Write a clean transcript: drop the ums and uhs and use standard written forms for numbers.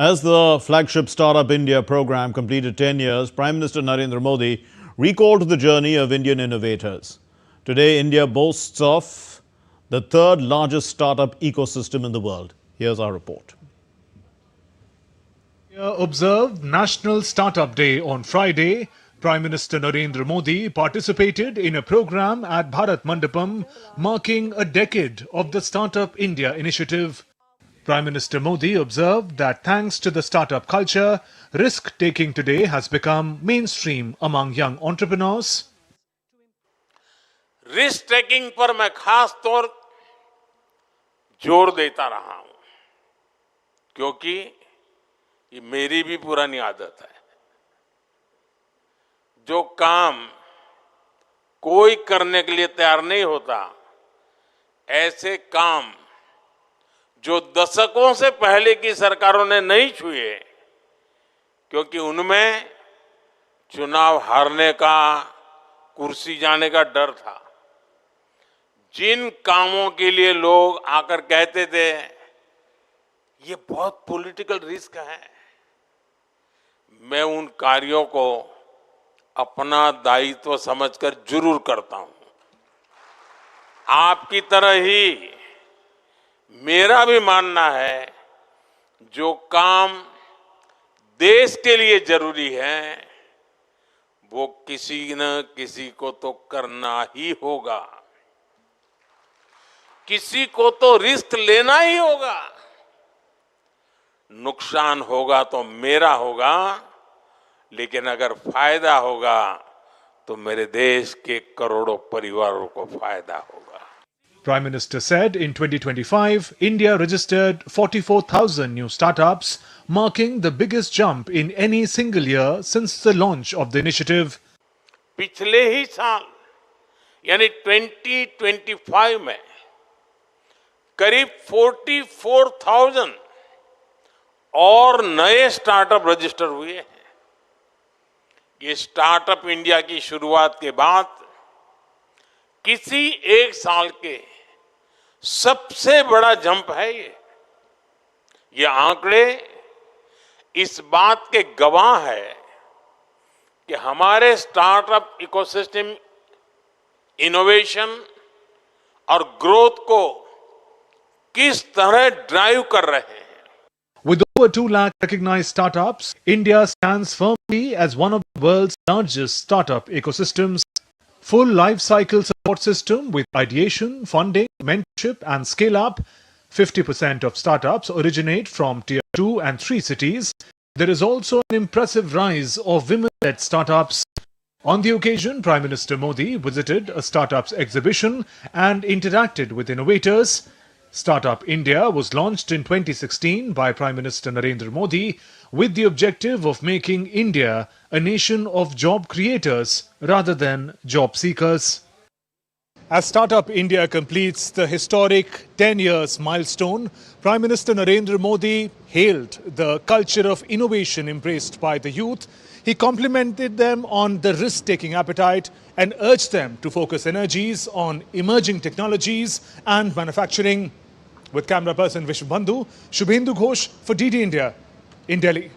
As the flagship Startup India program completed 10 years, Prime Minister Narendra Modi recalled the journey of Indian innovators. Today, India boasts of the third largest startup ecosystem in the world. Here's our report. India observed National Startup Day on Friday. Prime Minister Narendra Modi participated in a program at Bharat Mandapam marking a decade of the Startup India initiative. Prime Minister Modi observed that thanks to the startup culture, risk-taking today has become mainstream among young entrepreneurs. Risk taking पर मैं खास तौर जोर देता रहा हूं क्योंकि ये मेरी भी पुरानी आदत है। जो काम कोई करने के लिए तैयार नहीं होता, ऐसे काम जो दशकों से पहले की सरकारों ने नहीं छुए क्योंकि उनमें चुनाव हारने का, कुर्सी जाने का डर था। जिन कामों के लिए लोग आकर कहते थे ये बहुत पॉलिटिकल रिस्क है, मैं उन कार्यों को अपना दायित्व समझकर जरूर करता हूं। आपकी तरह ही मेरा भी मानना है जो काम देश के लिए जरूरी है वो किसी न किसी को तो करना ही होगा, किसी को तो रिस्क लेना ही होगा। नुकसान होगा तो मेरा होगा, लेकिन अगर फायदा होगा तो मेरे देश के करोड़ों परिवारों को फायदा होगा। Prime Minister said in 2025, India registered 44,000 new startups, marking the biggest jump in any single year since the launch of the initiative. पिछले ही साल यानी 2025 में करीब 44,000 और नए स्टार्टअप रजिस्टर हुए हैं। ये स्टार्टअप इंडिया की शुरुआत के बाद किसी एक साल के सबसे बड़ा जंप है ये आंकड़े इस बात के गवाह है कि हमारे स्टार्टअप इकोसिस्टम इनोवेशन और ग्रोथ को किस तरह ड्राइव कर रहे हैं। With over 2 lakh recognized startups, India stands firmly as one of the world's largest startup ecosystems. Full life cycle support system with ideation, funding, mentorship and scale up. 50% of startups originate from tier 2 and 3 cities. There is also an impressive rise of women-led startups. On the occasion, Prime Minister Modi visited a startups exhibition and interacted with innovators. Startup India was launched in 2016 by Prime Minister Narendra Modi with the objective of making India a nation of job creators rather than job seekers. As Startup India completes the historic 10 years milestone, Prime Minister Narendra Modi hailed the culture of innovation embraced by the youth. He complimented them on the risk-taking appetite and urged them to focus energies on emerging technologies and manufacturing. With camera person Vishwabandhu, Shubhendu Ghosh for DD India in Delhi.